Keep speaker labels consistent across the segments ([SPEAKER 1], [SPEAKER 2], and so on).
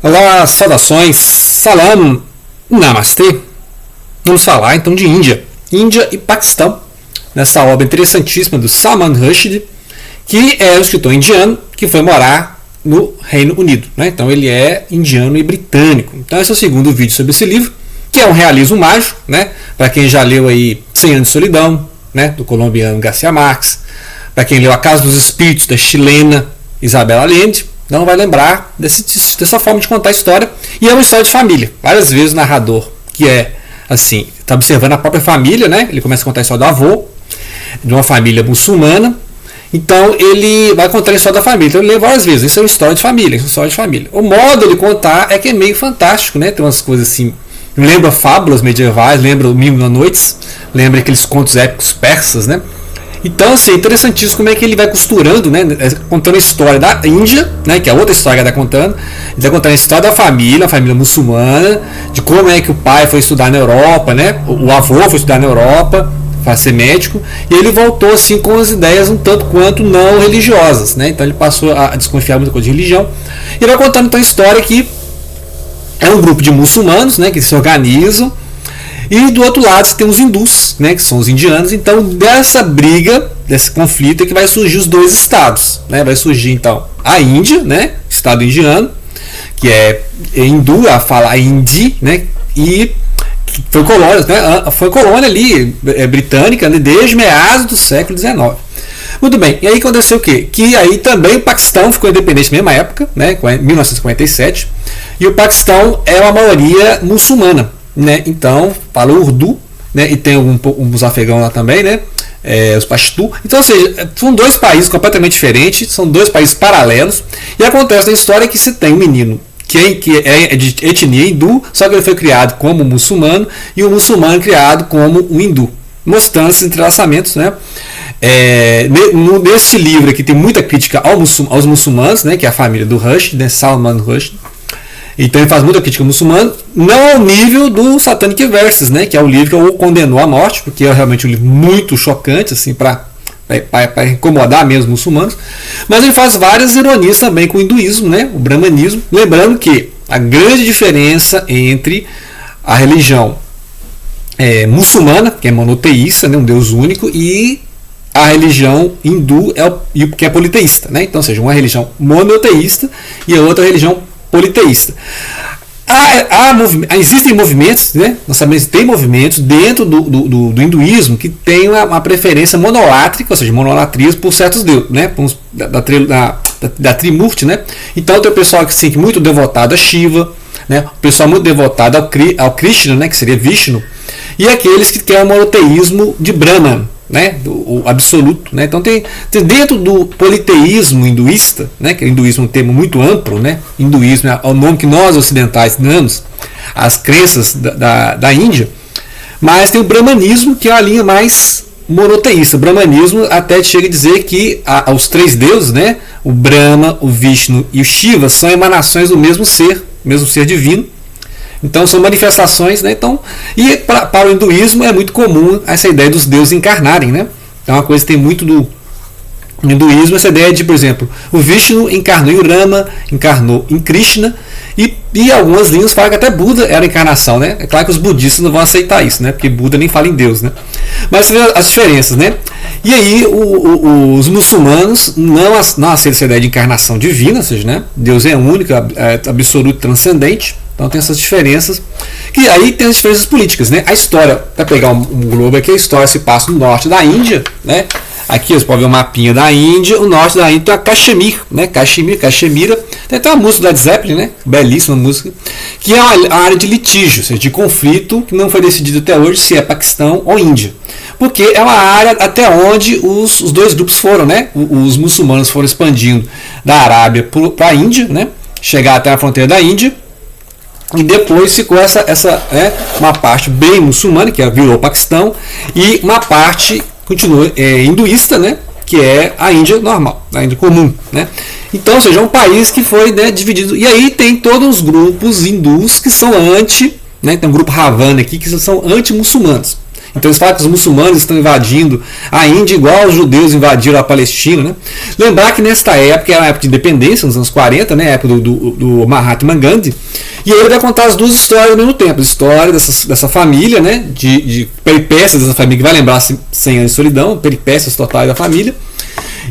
[SPEAKER 1] Olá, saudações, salam, namastê. Vamos falar então de Índia e Paquistão, nessa obra interessantíssima do Salman Rushdie, que é um escritor indiano que foi morar no Reino Unido, né? Então ele é indiano e britânico. Então esse é o segundo vídeo sobre esse livro, que é um realismo mágico, né? Para quem já leu aí 100 Anos de Solidão, né? Do colombiano Garcia Marques, para quem leu A Casa dos Espíritos, da chilena Isabel Allende, não vai lembrar dessa forma de contar a história. E é uma história de família. Várias vezes o narrador, que é assim, está observando a própria família, né? Ele começa a contar a história do avô, de uma família muçulmana. Então ele vai contar a história da família. Então ele lê várias vezes. Isso é uma história de família. Isso é uma história de família. O modo de contar é que é meio fantástico, né? Tem umas coisas assim. Lembra fábulas medievais, lembra o Mil e Uma Noites, lembra aqueles contos épicos persas, né? Então, assim, é interessantíssimo como é que ele vai costurando, né, contando a história da Índia, né, que é outra história que ele está contando. Ele está contando a história da família, a família muçulmana, de como é que o pai foi estudar na Europa, né, o avô foi estudar na Europa para ser médico, e ele voltou assim com as ideias um tanto quanto não religiosas, né, então ele passou a desconfiar muita coisa de religião, e vai contando então a história que é um grupo de muçulmanos, né, que se organizam. E do outro lado você tem os hindus, né, que são os indianos. Então dessa briga, desse conflito é que vai surgir os dois estados, né? Vai surgir então a Índia, né, estado indiano, que é hindu, a fala hindi, né, e foi colônia ali britânica, né, desde meados do século XIX. Muito bem, e aí aconteceu o quê? Que aí também o Paquistão ficou independente na mesma época, né, em 1947, e o Paquistão é uma maioria muçulmana. Né? Então, fala o urdu, né? E tem uns afegãos lá também, né? Os pashtu. Então, ou seja, são dois países completamente diferentes, são dois países paralelos. E acontece na história que se tem um menino que é de etnia hindu, só que ele foi criado como muçulmano, e o muçulmano criado como um hindu, mostrando esses entrelaçamentos, né? Nesse livro aqui tem muita crítica aos muçulmanos, né? Que é a família do Rushdie, né? Salman Rushdie. Então ele faz muita crítica ao muçulmano, não ao nível do Satanic Verses, né, que é o livro que o condenou à morte, porque é realmente um livro muito chocante, assim, para incomodar mesmo os muçulmanos. Mas ele faz várias ironias também com o hinduísmo, né, o brahmanismo, lembrando que a grande diferença entre a religião muçulmana, que é monoteísta, né, um Deus único, e a religião hindu, que é politeísta, né? Então, ou seja, uma religião monoteísta e a outra religião politeísta. Existem movimentos, né? Nós sabemos que tem movimentos dentro do hinduísmo que tem uma preferência monolátrica, ou seja, monolatria por certos deuses, né? Da Trimurti, né? Então tem o pessoal que é muito devotado a Shiva, né? O pessoal muito devotado ao Krishna, né? Que seria Vishnu, e aqueles que querem o monoteísmo de Brahman, né, o absoluto, né? Então tem dentro do politeísmo hinduísta, né, que o hinduísmo é um termo muito amplo, né? Hinduísmo é o nome que nós ocidentais damos às crenças da Índia, mas tem o brahmanismo, que é uma linha mais monoteísta. O brahmanismo até chega a dizer que os três deuses, né, o Brahma, o Vishnu e o Shiva, são emanações do mesmo ser divino. Então são manifestações, né? Então, e para o hinduísmo é muito comum essa ideia dos deuses encarnarem, né? Então uma coisa que tem muito no hinduísmo, essa ideia de, por exemplo, o Vishnu encarnou em Rama, encarnou em Krishna, e algumas linhas falam que até Buda era a encarnação, né? É claro que os budistas não vão aceitar isso, né? Porque Buda nem fala em Deus, né? Mas você vê as diferenças, né? E aí os muçulmanos não aceitam essa ideia de encarnação divina, ou seja, né? Deus é único, é absoluto, transcendente. Então tem essas diferenças, que aí tem as diferenças políticas, né? A história, para pegar um globo aqui, a história se passa no norte da Índia, né? Aqui você pode ver o mapinha da Índia, o norte da Índia tem a Caxemir, né? Caxemira, tem até uma música do Led Zeppelin, né? Belíssima música, que é uma área de litígio, ou seja, de conflito, que não foi decidido até hoje se é Paquistão ou Índia, porque é uma área até onde os dois grupos foram, né? Os muçulmanos foram expandindo da Arábia para a Índia, né? Chegar até a fronteira da Índia. E depois ficou uma parte bem muçulmana, que virou o Paquistão, e uma parte continua hinduísta, né, que é a Índia normal, a Índia comum, né? Então, ou seja, é um país que foi, né, dividido. E aí tem todos os grupos hindus que são né, tem um grupo Ravana aqui que são anti-muçulmanos. Então eles falam que os muçulmanos estão invadindo a Índia igual os judeus invadiram a Palestina. Né? Lembrar que nesta época, era a época de independência, nos anos 40, né? A época do Mahatma Gandhi, e ele vai contar as duas histórias ao mesmo tempo. A história dessa família, né? de peripécias dessa família, que vai lembrar 100 anos de solidão, peripécias totais da família.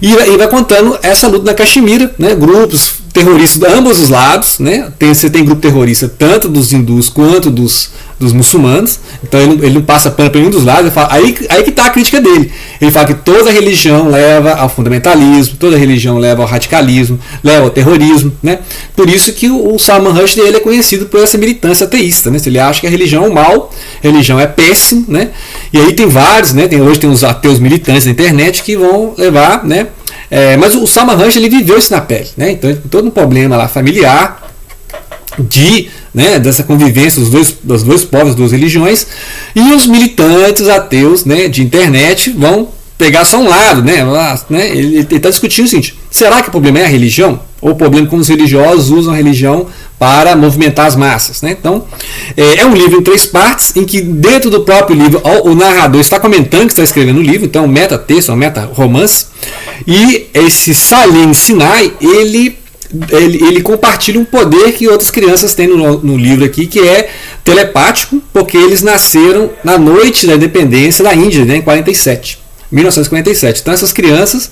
[SPEAKER 1] E vai contando essa luta na Caxemira, né? Grupos terroristas de ambos os lados, né? Você tem grupo terrorista tanto dos hindus quanto dos muçulmanos, então ele não passa pano para nenhum dos lados. Ele fala, aí que está a crítica dele. Ele fala que toda religião leva ao fundamentalismo, toda religião leva ao radicalismo, leva ao terrorismo, né? Por isso que o Salman Rushdie ele é conhecido por essa militância ateísta, né? Ele acha que a religião é o mal, a religião é péssimo, né? E aí tem vários, né? Hoje tem os ateus militantes na internet que vão levar, né? Mas o Salman Rushdie ele viveu isso na pele, né? Então ele tem todo um problema lá familiar dessa convivência dos dois povos, das duas religiões, e os militantes ateus, né, de internet vão pegar só um lado, né? Ele está discutindo o seguinte: será que o problema é a religião? Ou o problema é como os religiosos usam a religião para movimentar as massas, né? Então, é um livro em 3 partes, em que dentro do próprio livro o narrador está comentando que está escrevendo o livro, então é um meta-texto, é um meta-romance, e esse Salim Sinai, ele compartilha um poder que outras crianças têm no livro aqui, que é telepático, porque eles nasceram na noite da independência da Índia, né, em 1947. Então essas crianças,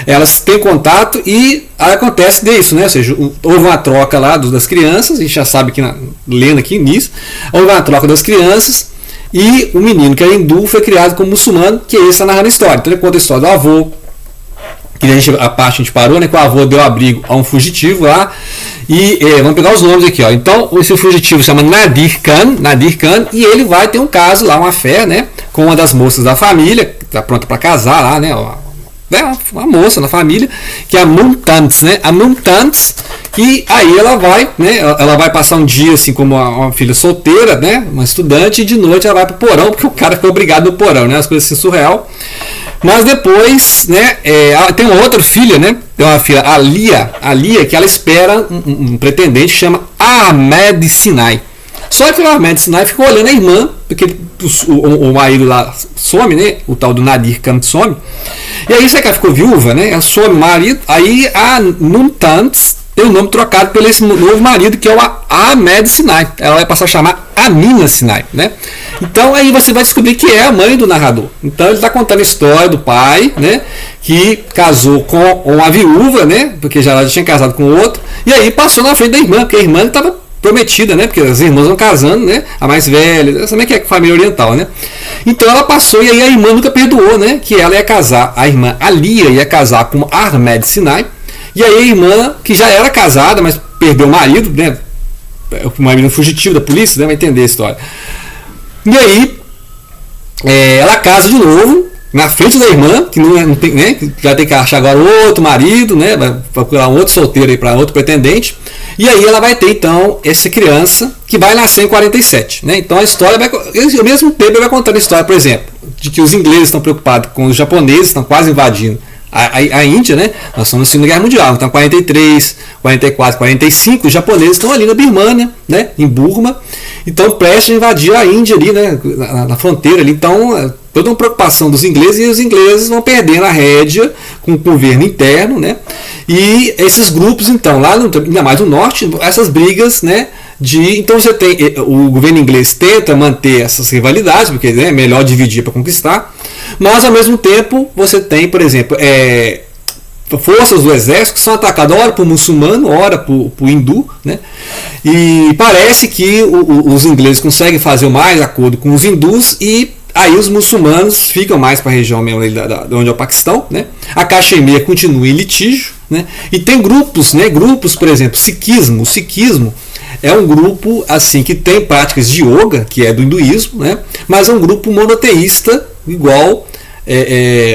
[SPEAKER 1] elas têm contato e acontece disso, né? Ou seja, houve uma troca lá das crianças, a gente já sabe que lendo aqui nisso, houve uma troca das crianças e o menino que era hindu foi criado como muçulmano, que ele está narrando a história. Então ele conta a história do avô, que a parte a gente parou, né? Que o avô deu abrigo a um fugitivo lá. E vamos pegar os nomes aqui, ó. Então esse fugitivo se chama Nadir Khan, e ele vai ter um caso lá, uma fé, né, com uma das moças da família, que está pronta para casar lá, né, uma moça na família, que é a Mumtaz, né, e aí ela vai, né, ela vai passar um dia assim como uma filha solteira, né, uma estudante, e de noite ela vai para o porão, porque o cara foi obrigado no porão, né, as coisas assim surreal. Mas depois, né, tem uma outra filha, né? Tem uma filha, a Lia, que ela espera um pretendente que chama Ahmed Sinai. Só que o Ahmed Sinai ficou olhando a irmã, porque o marido lá some, né? O tal do Nadir Khan some. E aí, sabe que ela ficou viúva, né? Ela some o marido. Aí a Mumtaz tem o nome trocado pelo esse novo marido, que é o Ahmed Sinai. Ela vai passar a chamar Amina Sinai, né? Então aí você vai descobrir que é a mãe do narrador. Então ele está contando a história do pai, né, que casou com uma viúva, né, porque já tinha casado com outro, e aí passou na frente da irmã, porque a irmã estava prometida, né, porque as irmãs vão casando, né, a mais velha, também que é família oriental, né. Então ela passou e aí a irmã nunca perdoou, né, que ela ia casar, a irmã Alia ia casar com Ahmed Sinai, e aí a irmã, que já era casada, mas perdeu o marido, né, o marido fugitivo da polícia, né, vai entender a história. E aí ela casa de novo na frente da irmã, que não tem, né, que já tem que achar agora outro marido, né, vai procurar um outro solteiro aí para outro pretendente. E aí ela vai ter então essa criança que vai nascer em 47, né? Então a história vai, ao mesmo tempo ele vai contando a história, por exemplo, de que os ingleses estão preocupados com os japoneses, estão quase invadindo a Índia, né? Nós estamos na Segunda Guerra Mundial, então 43, 44, 45, os japoneses estão ali na Birmânia, né? Em Burma, então prestes a invadir a Índia ali, né? Na fronteira ali, então toda uma preocupação dos ingleses, e os ingleses vão perdendo a rédea com o governo interno, né? E esses grupos, então, lá ainda mais no norte, essas brigas, né? Então você tem, o governo inglês tenta manter essas rivalidades, porque é melhor dividir para conquistar, mas ao mesmo tempo você tem, por exemplo, forças do exército que são atacadas ora por muçulmano, ora por hindu, né? E parece que os ingleses conseguem fazer mais acordo com os hindus, e aí os muçulmanos ficam mais para a região mesmo de onde é o Paquistão, né? A Caxemira continua em litígio, né? E tem grupos, né? Grupos, por exemplo, o sikhismo é um grupo assim que tem práticas de yoga, que é do hinduísmo, né? Mas é um grupo monoteísta igual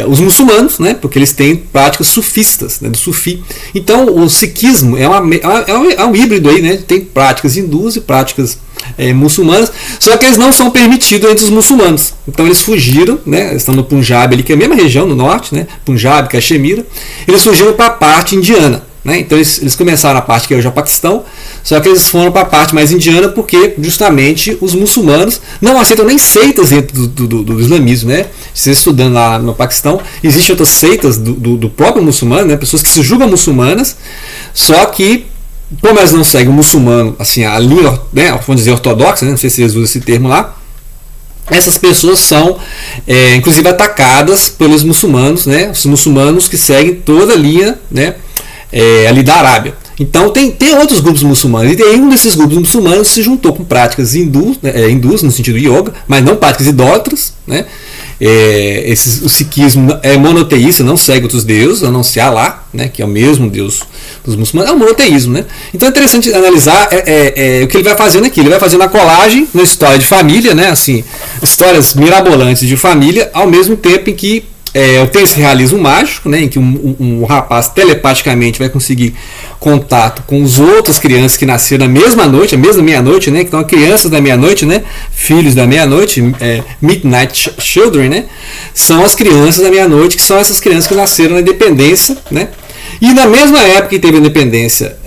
[SPEAKER 1] os muçulmanos, né? Porque eles têm práticas sufistas, né? Do sufi. Então o sikhismo é um híbrido aí, né? Tem práticas hindus e práticas muçulmanas, só que eles não são permitidos entre os muçulmanos. Então eles fugiram, né? Estão no Punjab ali, que é a mesma região no norte, né? Punjab, Caxemira. Eles fugiram para a parte indiana. né? Então eles começaram a parte que é hoje o Paquistão, só que eles foram para a parte mais indiana porque justamente os muçulmanos não aceitam nem seitas dentro do islamismo, né? Você estudando lá no Paquistão, existem outras seitas do próprio muçulmano, né? Pessoas que se julgam muçulmanas, só que como elas não seguem o muçulmano, assim, a linha, né, vamos dizer, ortodoxa, né? Não sei se eles usam esse termo lá, essas pessoas são inclusive atacadas pelos muçulmanos, né? Os muçulmanos que seguem toda a linha, né, ali da Arábia. Então tem outros grupos muçulmanos, e um desses grupos muçulmanos se juntou com práticas hindus no sentido de yoga, mas não práticas idólatras, né? O sikhismo é monoteísta, não segue outros deuses, a não ser Allah, né, que é o mesmo Deus dos muçulmanos, é o monoteísmo, né? Então é interessante analisar o que ele vai fazendo aqui. Ele vai fazendo a colagem na história de família, né, assim, histórias mirabolantes de família, ao mesmo tempo em que tem esse realismo mágico, né, em que um rapaz telepaticamente vai conseguir contato com as outras crianças que nasceram na mesma noite, a mesma meia-noite, né, que são crianças da meia-noite, né, filhos da meia-noite, Midnight Children, né, são as crianças da meia-noite, que são essas crianças que nasceram na independência, né, e na mesma época que teve a independência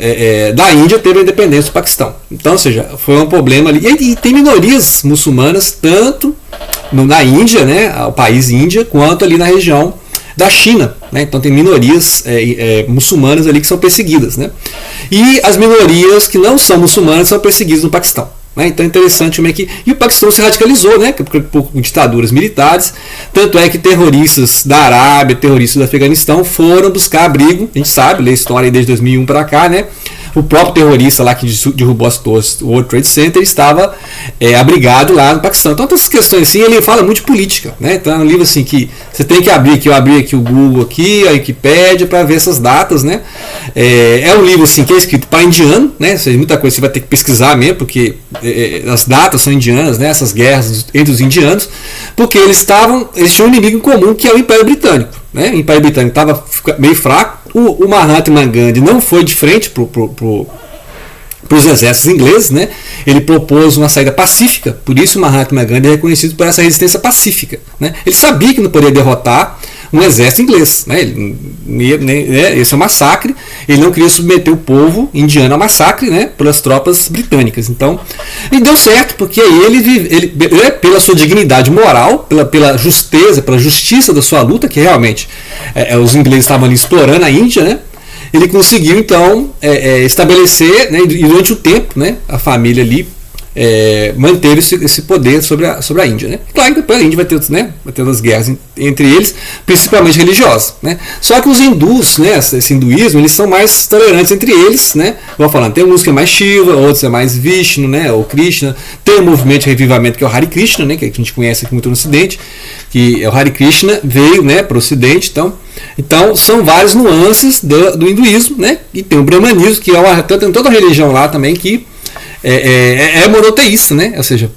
[SPEAKER 1] da Índia, teve a independência do Paquistão. Então, ou seja, foi um problema ali. E tem minorias muçulmanas, tanto na Índia, né, o país Índia, quanto ali na região da China, né? Então tem minorias muçulmanas ali que são perseguidas, né? E as minorias que não são muçulmanas são perseguidas no Paquistão, né? Então é interessante como é que... E o Paquistão se radicalizou, né, por ditaduras militares, tanto é que terroristas da Arábia, terroristas do Afeganistão foram buscar abrigo, a gente sabe, lê a história desde 2001 para cá, né? O próprio terrorista lá que derrubou as torres do World Trade Center estava abrigado lá no Paquistão. Então, essas questões assim, ele fala muito de política, né? Então, é um livro assim que você tem que abrir aqui, eu abri aqui o Google, aqui, a Wikipédia, para ver essas datas, né? É um livro assim que é escrito para indiano, né? Ou seja, muita coisa você vai ter que pesquisar mesmo, porque as datas são indianas, né? Essas guerras entre os indianos, porque eles tinham um inimigo em comum, que é o Império Britânico, né? O Império Britânico estava meio fraco. O Mahatma Gandhi não foi de frente para os exércitos ingleses, né? Ele propôs uma saída pacífica, por isso o Mahatma Gandhi é reconhecido por essa resistência pacífica, né? Ele sabia que não poderia derrotar um exército inglês, né? Esse é um massacre, ele não queria submeter o povo indiano a massacre, né, pelas tropas britânicas. Então, e deu certo, porque ele pela sua dignidade moral, pela justeza, pela justiça da sua luta, que realmente os ingleses estavam ali explorando a Índia, né? Ele conseguiu então estabelecer, né, e durante o tempo, né, a família ali manteve esse poder sobre a Índia, né? Claro que depois a Índia vai ter outras guerras entre eles, principalmente religiosas, né? Só que os hindus, né, esse hinduísmo, eles são mais tolerantes entre eles, né? Vou falando, tem uns que é mais Shiva, outros é mais Vishnu, né, ou Krishna. Tem o movimento de revivamento que é o Hare Krishna, né, que a gente conhece aqui muito no Ocidente, que é o Hare Krishna, veio, né, para o Ocidente. Então são várias nuances do hinduísmo, né? E tem o brahmanismo, que tem toda a religião lá também que é monoteísta, né? Ou seja,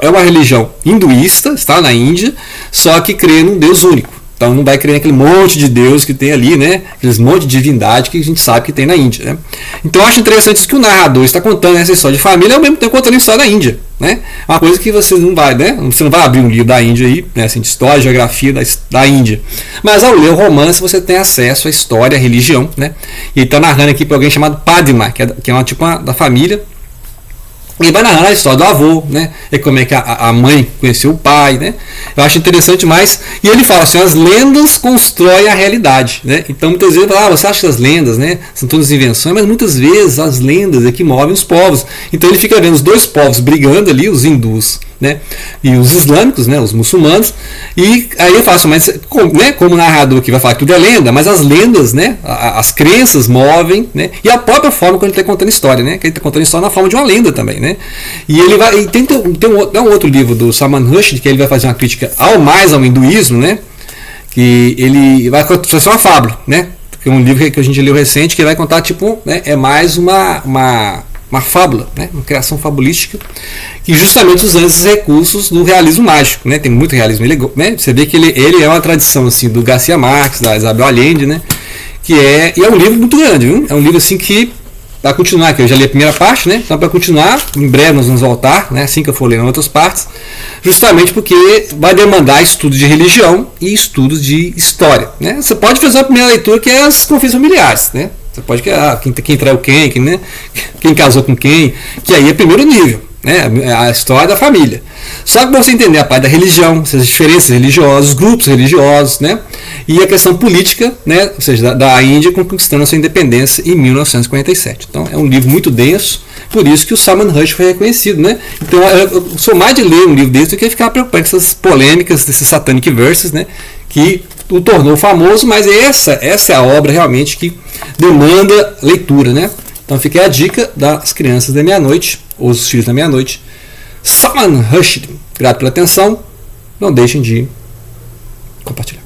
[SPEAKER 1] é uma religião hinduísta, está na Índia, só que crê num Deus único. Então não vai crer naquele monte de Deus que tem ali, né? Aqueles monte de divindade que a gente sabe que tem na Índia, né? Então eu acho interessante isso que o narrador está contando essa história de família, ao mesmo tempo contando a história da Índia, né? Uma coisa que você não vai, né? Você não vai abrir um livro da Índia aí, né? Assim, de história, geografia da Índia. Mas ao ler o romance você tem acesso à história, à religião, né? E ele está narrando aqui para alguém chamado Padma, que é uma tipo da família. Ele vai narrar a história do avô, né? E como é que a mãe conheceu o pai, né? Eu acho interessante mais. E ele fala assim: as lendas constroem a realidade, né? Então muitas vezes você acha que as lendas, né, são todas invenções, mas muitas vezes as lendas é que movem os povos. Então ele fica vendo os dois povos brigando ali, os hindus, né, e os islâmicos, né, os muçulmanos. E aí eu faço, mas como narrador que vai falar que tudo é lenda, mas as lendas, né, as crenças movem, né? E a própria forma que ele está contando história, né? Que ele está contando história na forma de uma lenda também, né? E ele vai. E tem um outro livro do Salman Rushdie que ele vai fazer uma crítica ao hinduísmo, né? Que ele vai fazer uma fábula, né? Que é um livro que a gente leu recente, que ele vai contar, tipo, né, é mais uma fábula, né? Uma criação fabulística, que justamente usando esses recursos do realismo mágico, né? Tem muito realismo, né? Você vê que ele é uma tradição assim do Garcia Marques, da Isabel Allende, né? E é um livro muito grande, viu? É um livro assim que vai continuar aqui. Eu já li a primeira parte, né? Então, para continuar, em breve nós vamos voltar, né? Assim que eu for ler em outras partes, justamente porque vai demandar estudos de religião e estudos de história, né? Você pode fazer a primeira leitura, que é as confissões familiares, né? Você pode quem traiu quem, né? Quem casou com quem, que aí é primeiro nível, né? A história da família. Só que para você entender a parte da religião, essas diferenças religiosas, grupos religiosos, né? E a questão política, né? Ou seja, da Índia conquistando a sua independência em 1947. Então é um livro muito denso, por isso que o Salman Rushdie foi reconhecido, né? Então eu sou mais de ler um livro desse do que ficar preocupado com essas polêmicas, desses satanic verses, né? Que o tornou famoso, mas essa é a obra realmente que demanda leitura, né? Então fica aí a dica das crianças da meia-noite, ou os filhos da meia-noite. Salman Rushdie. Grato pela atenção. Não deixem de compartilhar.